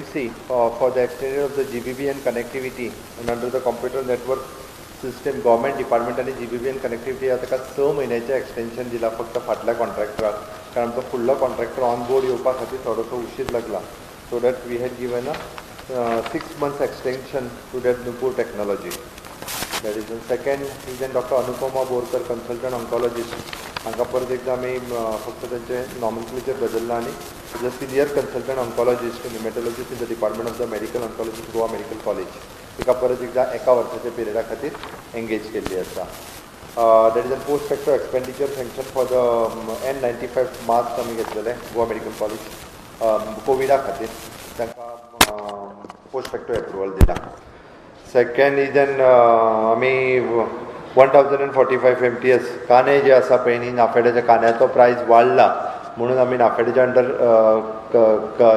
PUC for the extension of the GBB and connectivity and under the computer network system government department आणि GBB and connectivity आता का 6 महिन्याचे extension दिला फक्त फाटल्या कॉन्ट्रॅक्टराक कारण तो फुडलो कॉन्ट्रॅक्टर ऑन बोर्ड येवपा खातीर थोडोसो उशीर लागला so that we had given a 6 months extension to that Nupur technology. That is the second is then Dr. Anupama Borkar, consultant oncologist. हांगा परत एकदा आमी फक्त त्यांचे नॉमेनक्लेचर बदलला आणि ज senior consultant oncologist haematologist in the department of the medical oncologist Goa medical college तिका परत एकदा एका वर्साच्या पिरियडा खातीर एंगेज केल्ली आसा. That is a post factor expenditure sanction for the N95 marks आमी घेतलेले गोवा मेडिकल कॉलेज कोविडा खातीर तांकां पोस्ट फॅक्टर एप्रुवल दिला. सेकंड इज देन आमी 1045 MTS कांदे जे आसा पळय न्ही नाफेडाच्या कांद्याचो प्रायस वाडला म्हणून आमी नाफेडाच्या अंडर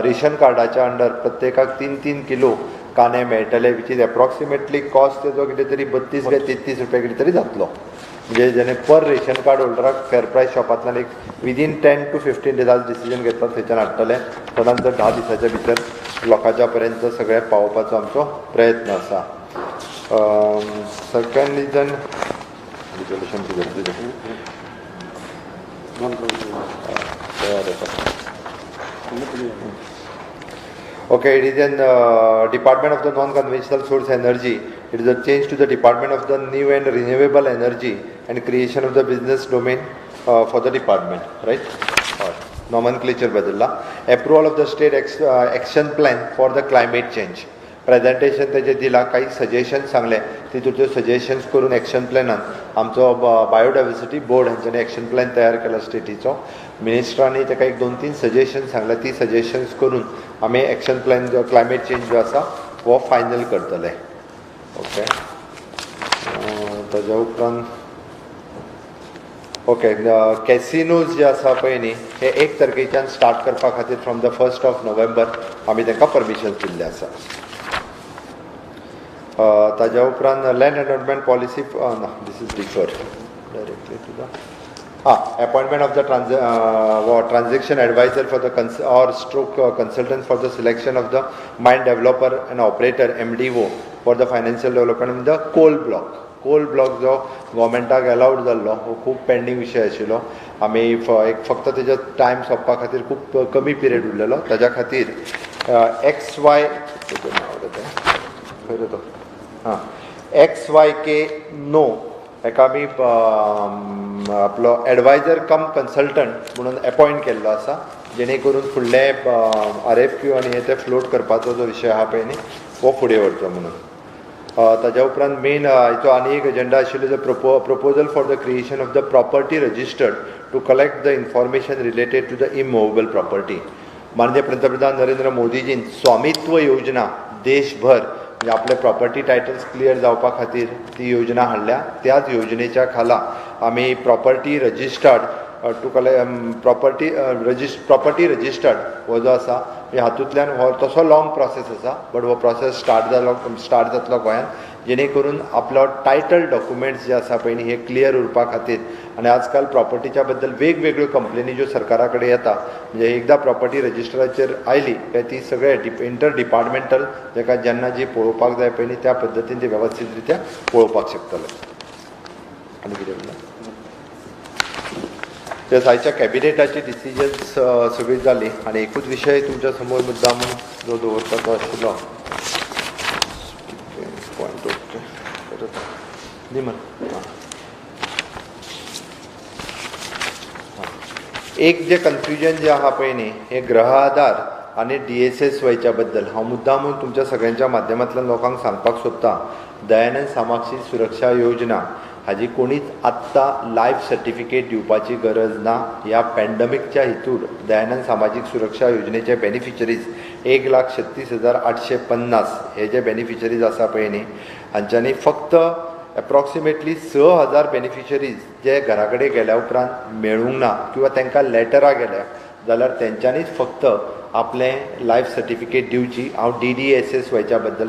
रेशन कार्डाच्या अंडर प्रत्येकाक 3-3 किलो कांदे मेळटले विच इज एप्रॉक्सिमेटली कॉस्ट तेजो कितें तरी 32 काय 33 रुपया कितें तरी जातलो. म्हणजे जेणे पर रेशन कार्ड होल्डराक फेर प्रायस शॉपांतल्यान एक विदीन 10 to 15 डेजांत डिसिजन घेतलो थंयच्यान हाडटले सदांच 10 दिसाच्या भितर लोकांच्या पर्यंत सगळें पावोवपाचो आमचो प्रयत्न आसा. Second region resolution okay, it is an Department of the Non-Conventional Source Energy. It is a change to the Department of the New and Renewable Energy and creation of the business domain for the department, right? Nomenclature badalla. Approval of the state action plan for the climate change. Presentation तेजे दिला काही suggestion सांगले तितूंतल्यो suggestions करून action प्लॅनान आमचो biodiversity board हांच्यानी action plan तयार केला स्टेटीचो. मिनिस्टरांनी ताका एक 2-3 सजेशन सांगला ती सजेशन्स करून आमी एक्शन प्लॅन जो क्लायमेट चेंज जो आसा वो फायनल करतले. ओके, ताज्या उपरांत ओके कॅसिनोज जे आसा पळय न्ही हे 1 तारखेच्यान स्टार्ट करपा खातीर फ्रॉम द 1 नोव्हेंबर आमी तांकां परमिशन दिल्लें आसा. ताज्या उपरांत land allotment policy this is differ directly to the appointment of the transaction adviser for the or stroke consultant for the selection of the mine developer and operator MDO for the financial development in the coal block जो गव्हर्मेंटाक allowed जाल्लो हो खूब pending विशय आशिल्लो. आमी एक फक्त तेजो टायम सोंपपा खातीर खूब कमी पिरियड उरलेलो ताज्या खातीर XY XYK नो हेका आमी आपलो एडवायझर कम कन्सल्टंट म्हणून अपॉयंट केल्लो आसा जेणे करून फुडले RFQ आनी हे ते फ्लोट करपाचो जो विशय आहा पळय न्ही हो फुडें व्हरचो म्हणून. ताज्या उपरांत मेन हेचो आनी एक एजेंडा आशिल्लो जो proposal for the creation of the property registered to collect the information related to the immovable property. माननीय पंतप्रधान नरेंद्र मोदीजीन स्वामित्व योजना देशभर म्हणजे आपले प्रॉपर्टी टायटल्स क्लियर जावपा खातीर ती योजना हाडल्या. त्याच योजनेच्या खाला आमी property registered to property registered हो जो आसा हातूंतल्यान हो तसो लॉंग प्रोसेस आसा बट हो प्रोसेस स्टार्ट जातलो गोंयांत जेणे करून आपलो टायटल डॉक्युमेंट्स जे आसा पळय न्ही हे क्लियर उरपा खातीर. आनी आजकाल प्रॉपर्टीच्या बद्दल वेगवेगळ्यो कंप्लेनी ज्यो सरकारा कडेन येता म्हणजे एकदा प्रॉपर्टी रजिस्टराचेर आयली काय ती सगळे इंटर डिपार्टमेंटल जेका जेन्ना जी पळोवपाक जाय पळय न्ही त्या पद्दतीन ती वेवस्थीत रित्या पळोवपाक शकतले. आनी कितें म्हणलें ते आयच्या कॅबिनेटाची डिसिजन्स सगळी जाली आनी एकूच विशय तुमच्या समोर मुद्दाम जो दवरपाचो आशिल्लो पॉयंट एक जे कन्फ्युजन जे आहा पळय न्ही हे ग्रह आधार आनी DSSYच्या बद्दल हांव मुद्दामून तुमच्या सगळ्यांच्या माध्यमांतल्यान लोकांक सांगपाक सोदतां. दयानंद सामाजिक सुरक्षा योजना हाजी कोणीच आत्ता लायफ सर्टिफिकेट दिवपाची गरज ना. ह्या पॅन्डमिकच्या हितूर दयानंद सामाजिक सुरक्षा योजनेचे बेनिफिशरीज 1,36,850 हे जे बेनिफिशरीज आसा पळय न्ही हांच्यांनी फक्त एप्रॉक्सिमेटली 6,000 बेनिफिशरीज जे घरा कडेन गेल्या उपरांत मेळूंक ना किंवा तांकां लेटरां गेल्या जाल्यार तेंच्यांनीच फक्त आपलें लायफ सर्टिफिकेट दिवची. हांव DSSYच्या बद्दल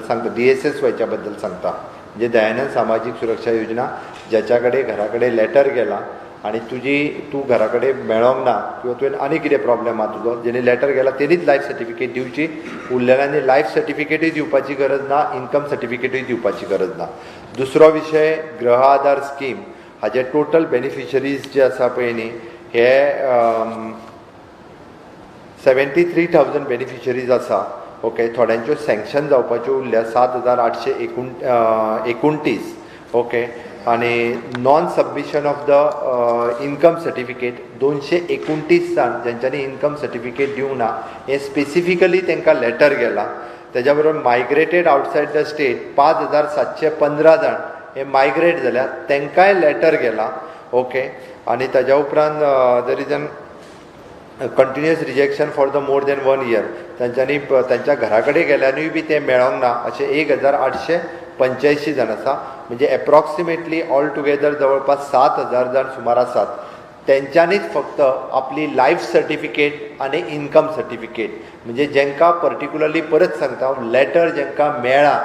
सांगता म्हणजे दयानंद सामाजिक सुरक्षा योजना ज्याच्या कडेन घरा कडेन लेटर गेला आनी तूं घरा कडेन मेळोंक ना किंवा तुवें आनी कितें प्रॉब्लेम आहा तुजो जेणे लेटर गेला तेणीच लायफ सर्टिफिकेट दिवची, उरलेल्यांनी लायफ सर्टिफिकेटूय दिवपाची गरज ना, इन्कम सर्टिफिकेटूय दिवपाची गरज ना. दुसरो विशय गृह आधार स्कीम हाजे टोटल बेनिफिशरीज जे आसा पळय न्ही हे 73,000 बेनिफिशरीज आसा. ओके, थोड्यांच्यो सँक्शन जावपाच्यो उरल्या 7,829. ओके, आनी non submission of the income certificate 229 जाण जेंच्यांनी इन्कम सर्टिफिकेट दिवंक ना हें स्पेसिफिकली तांकां लेटर गेला. तेज्या बरोबर मायग्रेटेड आवटसायड द स्टेट 5,715 जाण हे मायग्रेट जाल्यात तांकांय लेटर गेला. ओके, आनी ताज्या उपरांत there is an continuous rejection for the more than 1 year तांच्यांनी तांच्या घरा कडेन गेल्यानूय बी तें मेळोंक ना अशे 1,885 जाण आसा. म्हणजे एप्रॉक्सिमेटली ऑल टुगेदर जवळपास 7,000 जाण सुमार आसात. तेंच्यांनीच फक्त आपली लायफ सर्टिफिकेट आनी इन्कम सर्टिफिकेट म्हणजे जेंकां पर्टिक्युलरली परत सांगता लेटर जेंकां मेळ्ळा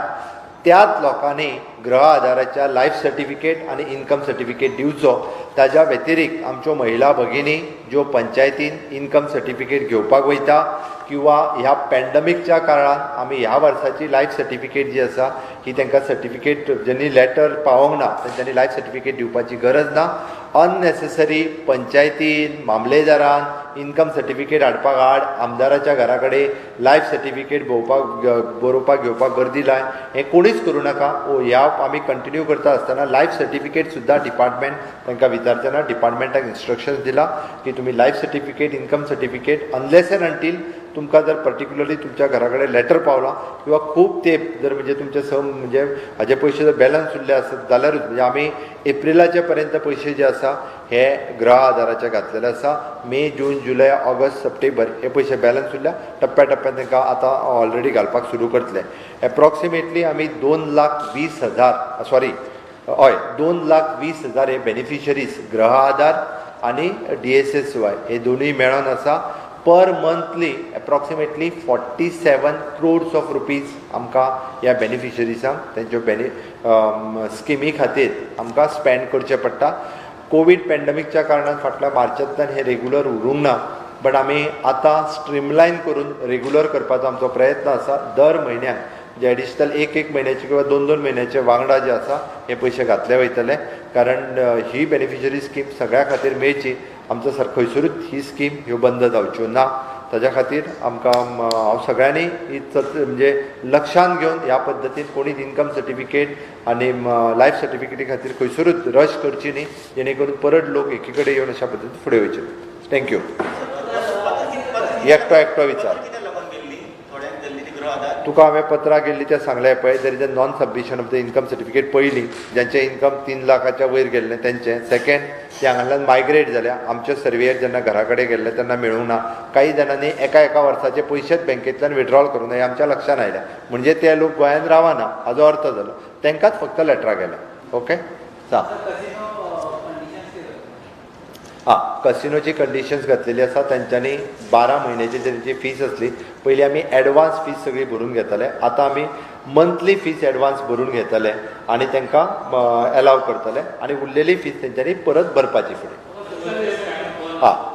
त्याच लोकांनी गृह आधाराच्या लायफ सर्टिफिकेट आनी इन्कम सर्टिफिकेट दिवचो. ताज्या व्यतिरिक्त आमच्यो महिला भगिनी ज्यो पंचायतीन इन्कम सर्टिफिकेट घेवपाक वयता किंवा ह्या पॅन्डमिकच्या काळान आमी ह्या वर्साची लायफ सर्टिफिकेट जी आसा ही तांकां सर्टिफिकेट जेणी लेटर पावोंक ना तेंच्यांनी लायफ सर्टिफिकेट दिवपाची गरज ना. अननेसेसरी पंचायतीन मामलेदारान इन्कम सर्टिफिकेट हाडपाक हाड, आमदाराच्या घरा कडेन लायफ सर्टिफिकेट बरोवपाक घेवपाक गर्दी लाय, हें कोणीच करूं नाका. ह्या आमी कंटिन्यू करता आसतना लायफ सर्टिफिकेट सुद्दां डिपार्टमेंट तांकां विचारतना डिपार्टमेंटाक इन्स्ट्रक्शन्स दिला की तुमी life certificate income certificate unless end until तुमकां जर पर्टिक्युलरली तुमच्या घरा कडेन लेटर पावला किंवा खूब तेंप जर म्हणजे तुमचे म्हणजे हाजे पयशे जर बॅलन्स उरले आसत जाल्यारूच म्हणजे आमी एप्रिलाचे पर्यंत पयशे जे आसा हे गृह आधाराचे घातलेले आसा. मे, जून, जुलय, ऑगस्ट, सप्टेंबर हे पयशे बॅलन्स उरल्या टप्प्या टप्प्यान तांकां आतां ऑलरेडी घालपाक सुरू करतले. एप्रॉक्सिमेटली आमी 2,20,000 सॉरी 2,20,000 हे बेनिफिशरीज गृह आधार आनी DSSY हे दोनूय मेळोन आसा. पर monthly approximately 47 crores of rupees आमकां ह्या बेनिफिशरीजांक तेंच्यो स्किमी खातीर आमकां स्पेंड करचें पडटा. कोवीड पॅन्डमिकच्या कारणान फाटल्या मार्चांतल्यान हे रेग्युलर उरूंक ना, बट आमी आतां स्ट्रिमलायन करून रेग्युलर करपाचो आमचो प्रयत्न आसा. दर म्हयन्याक जे एडिशनल एक म्हयन्याचे किंवा 2 म्हयन्याचे वांगडा जे आसा हे पयशे घातले वयतले, कारण ही बेनिफिशरी स्कीम सगळ्या खातीर मेळची. आमचो सर खंयसरूच ही स्कीम ह्यो बंद जावच्यो ना. ताज्या खातीर आमकां हांव सगळ्यांनी ही म्हणजे लक्षांत घेवन ह्या पद्दतीन कोणीच इन्कम सर्टिफिकेट आनी लायफ सर्टिफिकेटी खातीर खंयसरूच रश करची न्ही, जेणे करून परत लोक एकी कडेन येवन अशा पद्दतीन फुडें वयचे. थँक्यू. एकटो विचार तुका हांवें पत्रां गेल्ली तें सांगलें पळय. There is a non submission of the income certificate पयलीं जेंचें इन्कम 3 लाखाच्या वयर गेल्लें तेंचें. सेकेंड ते हांगांतल्यान मायग्रेट जाल्या, आमचे सर्वेयर जेन्ना घरा कडेन गेल्ले तेन्ना मेळूंक ना. काही जाणांनी एका वर्साचे पयशेच बँकेंतल्यान विड्रॉल करूं नये आमच्या लक्षांत आयल्या. म्हणजे ते लोक गोंयांत रावना हाजो अर्थ जालो. तांकांच फक्त लेटरां गेल्या. ओके, कसिनोची कंडिशन्स घातलेली आसा. तांच्यांनी 12 म्हयन्याची तेंची फीस आसली. पयलीं आमी एडवान्स फीस सगळी भरून घेताले, आतां आमी मंथली फीस एडवान्स भरून घेतले आनी तांकां एलाव करतले आनी उरलेली फीस तेंच्यांनी परत भरपाची फुडें.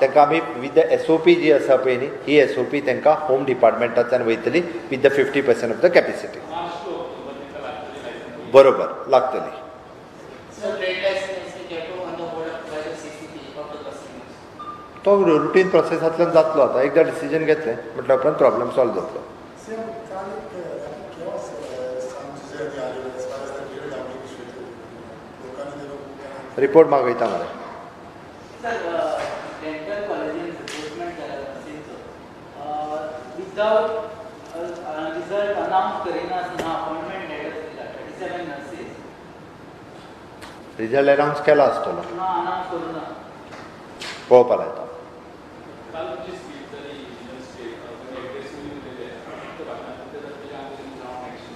तांकां आमी विथ द SOP जी आसा पळय न्ही ही SOP तांकां होम डिपार्टमेंटांतल्यान वयतली with the 50% of the capacity. बरोबर लागतली. तो रुटीन प्रोसेसांतल्यान जातलो. आतां एकदां डिसिजन घेतलें म्हटल्या उपरांत प्रॉब्लेम सॉल्व जातलो. रिपोर्ट मागयता मरे. रिजल्ट अनावन्स केला आसतलो, पळोवपा लायता.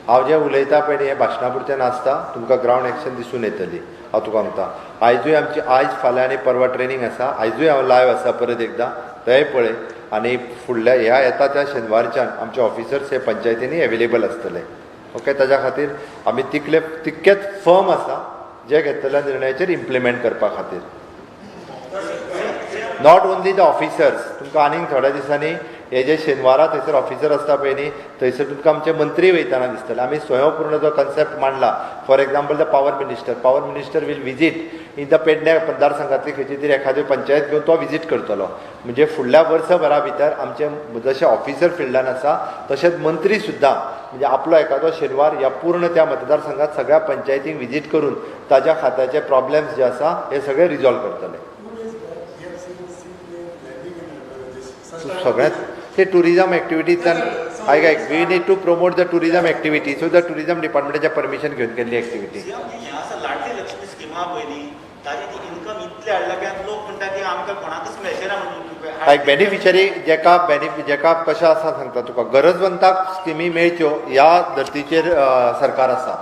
हांव जें उलयतां पळय न्ही हें भाशणा पुरतें नासता. तुमकां ग्रावंड एक्शन दिसून येतली. हांव तुका सांगता आयजूय आमची फाल्यां आनी परवा ट्रेनींग आसा. आयजूय हांव लायव्ह आसा परत एकदां तेंय पळय. आनी फुडल्या येता त्या शेनवारच्यान आमचे ऑफिसर्स हे पंचायतींनी एवेलेबल आसतले. ओके, ताज्या खातीर आमी तितकेच फर्म आसा जे घेतलेल्या निर्णयाचेर इम्प्लिमेंट करपा खातीर. नॉट ओन्ली द ऑफिसर्स, तुमकां आनीक थोड्या दिसांनी हे जे शेनवारा थंयसर ऑफिसर आसता पळय न्ही, थंयसर तुमकां आमचे मंत्री वयताना दिसतले. आमी स्वयंपूर्ण जो कन्सेप्ट मांडला. For example the power minister will visit in the पेडण्या मतदारसंघातली खंयची तरी एखादी पंचायत घेवन तो विजीट करतलो. म्हणजे फुडल्या वर्सभरा भितर आमचे जशे ऑफिसर फिल्डान आसा तशेंच मंत्री सुद्दां म्हणजे आपलो एखादो शेनवार ह्या पूर्ण त्या मतदारसंघात सगळ्या पंचायतींक विजीट करून ताज्या खात्याचे प्रॉब्लेम्स जे आसा हे सगळे रिजॉल्व करतले. सगळ्यात ते टुरिजम एक्टिविटीजान आयक we need to promote the tourism activity. So the tourism डिपार्टमेंटाचे परमिशन घेवन केल्ली एक्टिविटी. लाडली लक्ष्मी स्किमा पयली ताजी ती इन्कम इतले हाडला की लोक म्हणटा की आमकां कोणाकच मेळचें ना म्हणून लायक बेनिफिशरी जेका कशें आसा सांगता तुका, गरजवंताक स्किमी मेळच्यो ह्या धर्तीचेर सरकार आसा.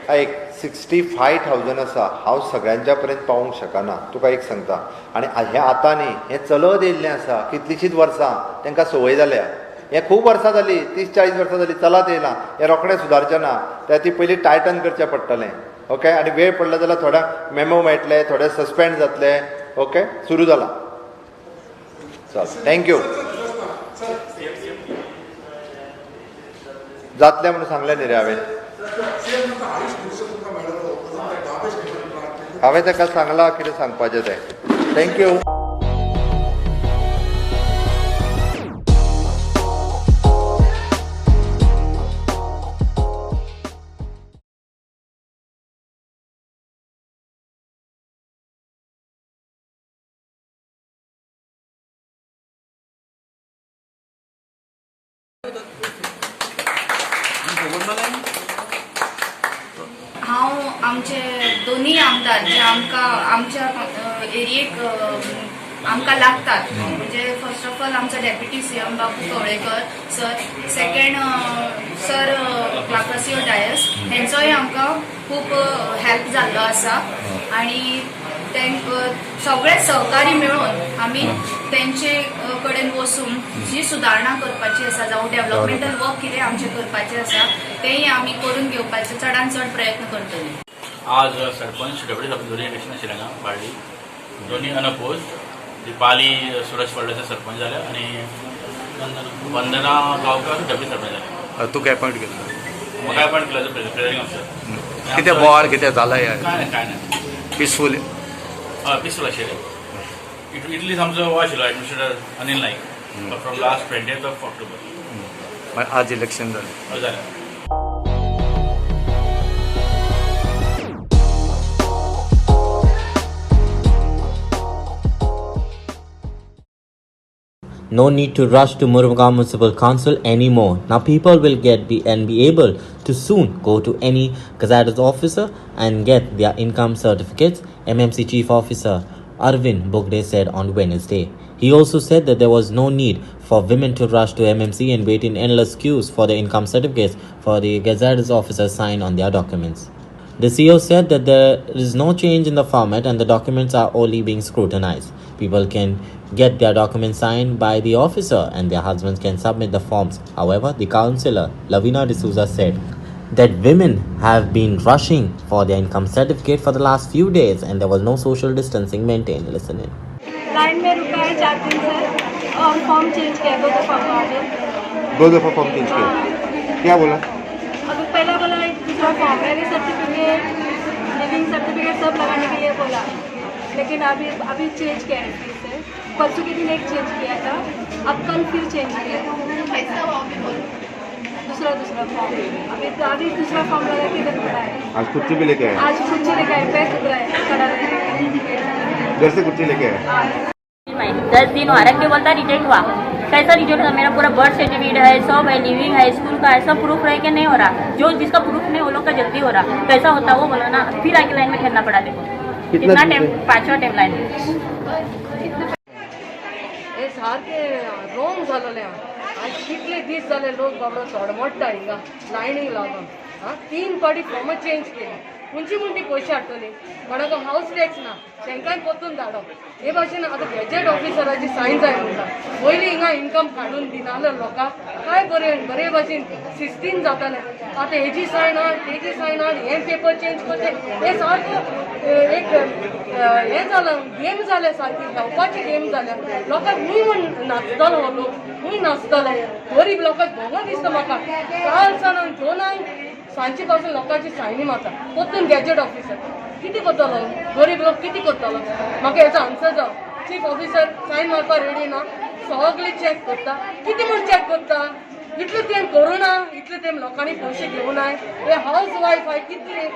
आयक 65,000 आसा. हांव सगळ्यांच्या पर्यंत पावूंक शकना, तुका एक सांगता. आनी हें आतां न्ही, हें चलत येयल्लें आसा कितलींशींच वर्सां, तांकां संवय जाल्या. हें खूब वर्सां जालीं, 30-40 वर्सां जालीं चलत येयलां. हें रोखडें सुदारचें ना. त्या ती पयलीं टायटन करचें पडटलें. ओके, आनी वेळ पडलो जाल्यार थोड्यांक मेमो मेळटले, थोडे सस्पेंड जातले. ओके, सुरू जाला. चल, थँक्यू. जातलें म्हणून सांगलें न्ही रे हांवें ताका सांगलां कितें सांगपाचें तें. थँक्यू. हांव आमचे दोनूय आमदार जे आमच्या एरियेक आमकां लागतात, म्हणजे फर्स्ट ऑफ ऑल आमचो deputy CM Babu Kavlekar sir, second sir Clafasio Dias, हेंचोय आमकां खूब हेल्प जाल्लो आसा. आनी सगळे सहकारी मेळून आमी तेंचे कडेन वचून जी सुदारणा करपाची आसा जावं डेव्हलपमेंटल वर्क कितें आमचें करपाचें आसा तेंय आमी करून घेवपाचे चडांत चड प्रयत्न करतली. आज सरपंच डेप्युटी सरपंच दोन्ही इलेक्शन आशिल्लें पार्टी दोन्ही अनअपोज. दिपाली सुरेश फळदेसाय सरपंच जाले आनी वंदना गांवकर डेप्युटी सरपंच जाले. तू अपॉइंट केलं? म्हाका अपॉइंट केलं प्रिजायडिंग ऑफिसर. कितें बोवाळ कितें जालां? काय नाही पिसफूल पीसफूल आशिल्लें. इटलीच आमचो हो आशिल्लो administrator Anil Naik from last 20th of October. आज इलेक्शन जालें. No need to rush to Murugao Municipal Council anymore. Now people will be able to soon go to any gazetted officer and get their income certificates, MMC Chief Officer Arvind Bogde said on Wednesday. He also said that there was no need for women to rush to MMC and wait in endless queues for the income certificates for the gazetted officers sign on their documents. The CEO said that there is no change in the format and the documents are only being scrutinized. People can get their documents signed by the officer and their husbands can submit the forms. However, the councillor Lavina D'Souza said that women have been rushing for their income certificate for the last few days and there was no social distancing maintained. Listen in. Line में रुका है 4 दिन से और form change KIA 2 दफ़ा form 2 दफ़ा form change KIA. क्या बोला? अभी पहला बोला एक दूसरा form marriage certificate, living certificate सब लगाने के लिए बोला, लेकिन अभी चेंज किया है फिर से. परसों के दिन एक चेंज किया था, अब कल फिर चेंज किया. दूसरा फॉर्म अभी दूसरा फॉर्म लगा के इधर पड़ा है. आज कुर्सी भी लेके आए? आज कुर्सी लेके आए, पैर दुख रहा है खड़ा रहने. घर से कुर्सी लेके आए? 10 दिन हुआ रख के बोलता रिजेक्ट हुआ. कैसा रिजेक्ट हुआ? मेरा पूरा बर्थ सर्टिफिकेट है, सब है, लिविंग है, स्कूल का है, सब प्रूफ रह के नहीं हो रहा. जो जिसका प्रूफ नहीं वो लोग का जल्दी हो रहा. कैसा होता वो बोलो ना. फिर आगे लाइन में ठहरना पड़ा. देखो कितना टाइम, 5वां टाइम लाइन में. हे सारखे रोंग जालेले. आज कितले दीस जाले लोक बाबडो सोडमोडटा हिंगा लायनीक लागून. 3 फावटी फॉर्म चेंज केली. मुंची पयशे हाडटली कोणाक हावस टॅक्स ना तांकांय परतून धाडप हे भाशेन आतां गॅजेट ऑफिसराची सायन जाय म्हणटा पयलीं हिंगा इन्कम काडून दिनाले लोकांक काय बरे भाशेन सिस्टीन जातालें आतां हेजी सायन हाड तेजी सायन हाड हें पेपर चेंज करचे हें सारको एक हें जालां गेम जाल्या सारकी धांवपाची गेम जाल्या लोकांक खूंय म्हण नाचतलो हो लोक खूंय नाचतले गरीब लोकांक भोगो दिसता म्हाका काल सावन दोनांक सांजचे पासून लोकांची सायनी मारता परतून गॅजेट ऑफिसर कितें करतलो गरीब लोक कितें करतलो म्हाका हेचो आन्सर जाव चीफ ऑफिसर सायन मारपाक रेडी ना सगळे चॅक करता कितें म्हूण चॅक करता इतले तेम करुना इतले तेम लोकांनी पयशे घेवनाय हे हावस वायफ आय कितले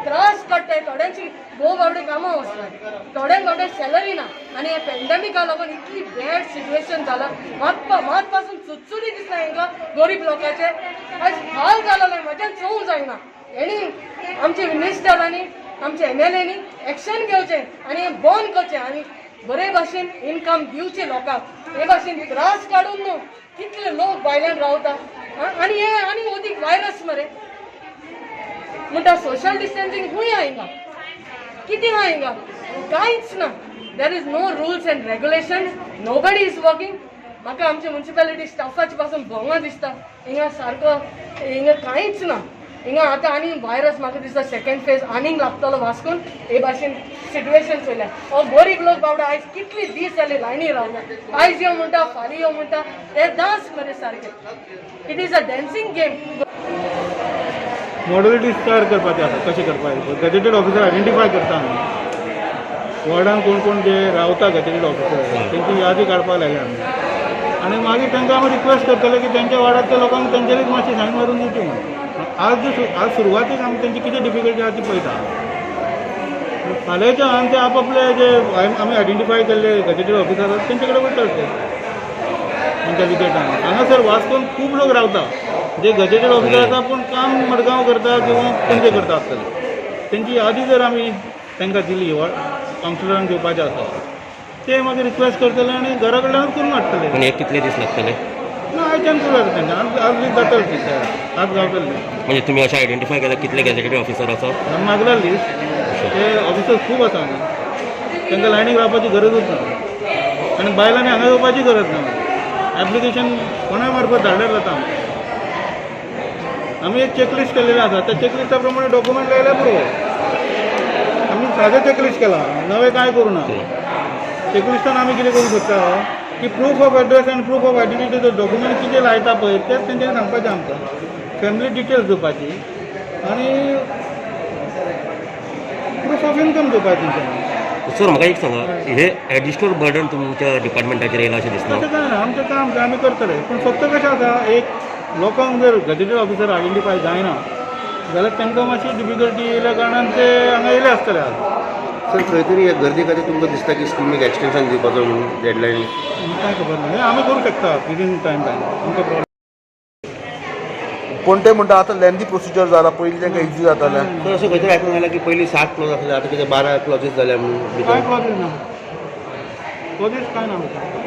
त्रास काडटाय थोड्यांची भोव बावडे कामां वचनाय थोड्यांक बावडे सॅलरी ना आनी हे पॅन्डेमिका लागून इतली बॅड सिच्युएशन जाला मात पासून चुचुडी दिसता हांकां गरीब लोकांचे आयज हाल जालोले म्हाज्यान चोवंक जायना हेणी आमचे मिनिस्टरांनी आमचे MLAंनी एक्शन घेवचें आनी हें बंद करचें आनी बरे भाशेन इन्कम दिवचे लोकांक हे भाशेन त्रास काडून न्हू कितले लोक भायल्यान रावता आनी हे आनी ओदीक वायरस मरे म्हणटा सोशल डिस्टन्सिंग खूंय आहा हिंगा कितें आहा हिंगा कांयच ना there is no rules and regulations nobody is working म्हाका आमच्या म्युनिसिपालिटी स्टाफाचे पासून भोंगा दिसता हिंगा सारको हिंगा कांयच ना हिंगा आतां आनी वायरस म्हाका दिसता सेकंड फेज आनीक लागतलो वास्कून हे भाशेन सिट्युएशन चल्ल्या हो गरीब लोक बावडा आयज कितले दीस जाले लायनी रावता आयज यो म्हणटा फाल्यां यो म्हणटा हे डान्स मरे सारके it is a dancing game modalities तयार करपाचे आसा कशें करपाक गॅजेटेड ऑफिसर आयडेंटिफाय करता आमी वॉर्डान कोण कोण जे रावता गॅजेटेड ऑफिसर तेंची यादी काडपाक लायल्या आमी आनी मागीर तांकां आमी रिक्वेस्ट करतले की तेंच्या वार्डांतल्या लोकांक तेंचेरूच मातशी सायन मारून दिवची म्हणून आज सुरवातेक आमी तेंची कितें डिफिकल्टी आसा ती पळयता फाल्यांच्यान ते आपआपले जे आमी आयडेंटिफाय केल्ले गॅजेटेड ऑफिसर आसात तेंचे कडेन वयतले ते तेंच्या विकेटान हांगासर वास्कोन खूब लोक रावता जे गॅजेटेड ऑफिसर आसा पूण काम मडगांव करता किंवा पणजे करता आसतले तेंची यादी जर आमी तांकां दिली कावन्सिलरांक दिवपाचें आसा ते मागीर रिक्वेस्ट करतले आनी घरा कडल्यानूच करून हाडटले पण हे कितले दीस लागतले ना आयच्यान करूं येता तेंचे आज लीस्ट जातले ती आज गावतले म्हणजे तुम्ही अशें आयडेंटिफाय केला कितले गॅजेटेड ऑफिसर आसा मागला लिस्ट ते ऑफिसर्स खूब आसा हांगा तांकां लायनीक रावपाची गरजूच ना आनी बायलांनी हांगा येवपाची गरज ना एप्लिकेशन कोणा मार्फत धाडल्यार जाता आमी एक चॅकलिस्ट केल्लेलें आसा त्या चॅकलिस्टा प्रमाणे डॉक्युमेंट लायल्यार बरोबर आमी सादें चॅकलिस्ट केलां नवें कांय करूं ना चॅकलिस्टान आमी कितें करूं शकता की प्रूफ ऑफ एड्रेस आनी प्रूफ ऑफ आयडेंटिटी डॉक्युमेंट कितें लायता पळय तेच तेंच्यांनी सांगपाचें आमकां फॅमिली डिटेल्स दिवपाची आनी प्रूफ ऑफ इन्कम दिवपाची तेंच्यांनी सर म्हाका एक सांगा हे एडिशनल बर्डन तुमच्या डिपार्टमेंटाचेर येयला अशें दिसता तशें काय ना आमचें काम तें आमी करतले पूण फक्त कशें आसा एक लोकांक जर गॅजेटेड ऑफिसर आयडेंटिफाय जायना जाल्यार तांकां मातशी डिफिकल्टी येयल्या कारणान ते हांगा येयले आसतले आज सर खंय तरी ह्या गर्दी खातीर तुमकां दिसता की स्किमीक एक्सटेंशन दिवपाचो म्हणून डेडलायन काय खबर ना हे आमी करूं शकता विदीन टायम आमकां प्रॉब्लेम पण ते म्हणटा आतां लेंदी प्रोसिजर जाला पयलीं तांकां इजी जातालें तर अशें खंय तरी आयकूंक मेळ्ळां की पयलीं 7 क्लॉज आसले आतां कितें 12 क्लॉजीस जाल्या म्हणून काय क्लॉजीस ना क्लॉजीस काय ना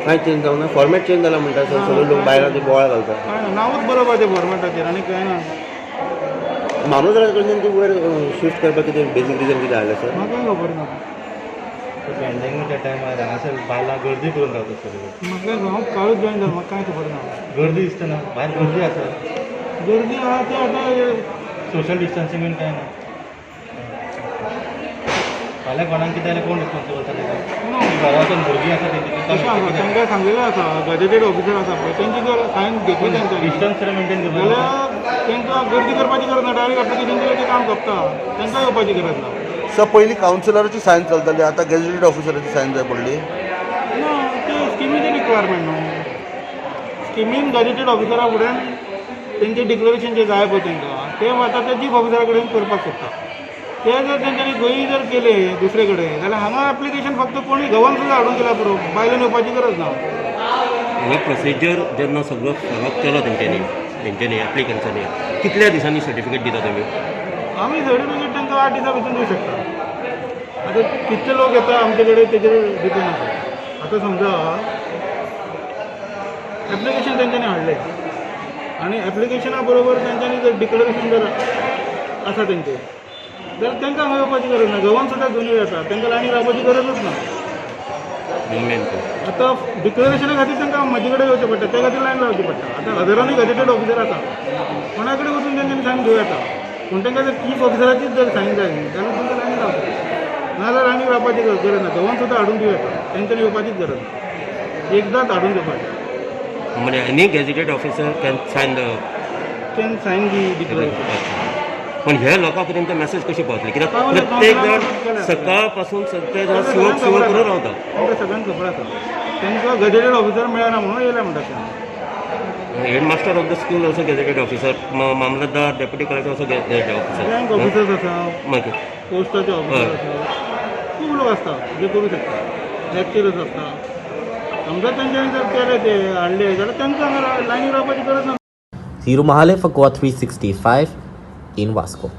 कांय चेंज जावना फॉर्मेट चेंज जाला म्हणटा सर सगळे लोक भायल्यान ते बोवाळ घालता काय ना नांवूच बरोवपाचें तें गव्हर्मेंटाचेर आनी काय ना मामलेदारा कडल्यान ती वयर शिफ्ट करपाक कितें बेजीक रिजन कितें हाडलें सर म्हाकाय खबर ना पॅन्डेमिकच्या टायमार हांगासर बायलां गर्दी करून रावता सर म्हाका हांव काळूच जॉयन जालो म्हाका कांय खबर ना गर्दी दिसता ना भायर गर्दी आसा गर्दी आहा ती आतां सोशल डिस्टन्सिंग बीन काय ना फाल्यां कोणाक कितें जाल्यार कोण रिस्पॉन्सिबल जाता घरांतून भुरगीं आसा तशें आसा तांकां सांगलेलें आसा गॅजेटेड ऑफिसर आसा पळय तेंची जर सायन घेतली तेंच्यानी डिस्टन्स मेंटेन करपाक जाल्यार तांकां गर्दी करपाची गरज ना डायरेक्ट एप्लिकेशन दिलें तें काम सोंपता तांकां येवपाची गरज ना सर पयलीं कावन्सिलराची सायन चलताली आतां गॅजेटेड ऑफिसराची सायन जाय पडली ना ते स्किमीची रिक्वायरमेंट न्हू स्किमीन गॅजेटेड ऑफिसरा फुड्यान तेंचें डिक्लेरेशन जें जाय पळय तांकां तें आतां ते चीफ ऑफिसरा कडेन करपाक सोदता ते जर तेंच्यांनी खंयी जर केलें दुसरे कडेन जाल्यार हांगा एप्लिकेशन फक्त कोणी गव्हर्न सुद्दां हाडून केल्यार पुरो बायलांनी येवपाची गरज ना हे प्रोसिजर जेन्ना सगळो फॉलोअप केलो तेंच्यांनी एप्लिकंट्सांनी कितल्या दिसांनी सर्टिफिकेट दिता तुमी आमी सर्टिफिकेट तांकां 8 दिसां भितर दिवं शकता आतां कितले लोक येता आमचे कडेन तेजेर डिपेंड आसा आतां समजा एप्लिकेशन तेंच्यांनी हाडलें आनी एप्लिकेशना बरोबर तेंच्यांनी जर डिक्लेरेशन जर आसा तेंचें जाल्यार तांकां हांगा येवपाची गरज ना. गव्हर्न सुद्दां दोनूय येता, तांकां लायनीक रावपाची गरजूच ना. आतां डिक्लेरेशना खातीर तांकां म्हाजे कडेन येवचें पडटा, त्या खातीर लायन रावची पडटा. आतां हजारांनी गजेटेड ऑफिसर आसा, कोणा कडेन वचून तेंच्यांनी सायन घेवं येता. पूण तांकां जर चीफ ऑफिसराचीच जर सायन जाय न्ही जाल्यार तांकां लायनीक रावता, नाजाल्यार लायनीक रावपाची गरज ना. गव्हर्न सुद्दां हाडून दिवं येता, तांच्यांनी येवपाचीच गरज ना. एकदांच हाडून दिवपाचें. म्हणजे any gazetted officer can sign the the declaration. पण ह्या लोकां पर्यंत मेसेज कशी पावतली? कित्याक प्रत्येक जण सकाळ पासून सगळे जण शिवक शिवक करून रावता. तांकां सगळ्यांक खबर आसा, तांकां गजेटेड ऑफिसर मेळना म्हणून येयला म्हणटात ते. Headmaster of the school also gazetted officer, mamlatdar, deputy collector also gazetted officer, bank officers आसा, मागीर पोस्टाचे ऑफिसर आसा, खूब लोक आसता जे करूं शकता. लेक्चरर्स आसता. समजा तांच्यांनी जर केले ते हाडले जाल्यार तांकां हांगा लायनीक रावपाची गरज ना. Zero Mahale for Quad 365 in Vasco.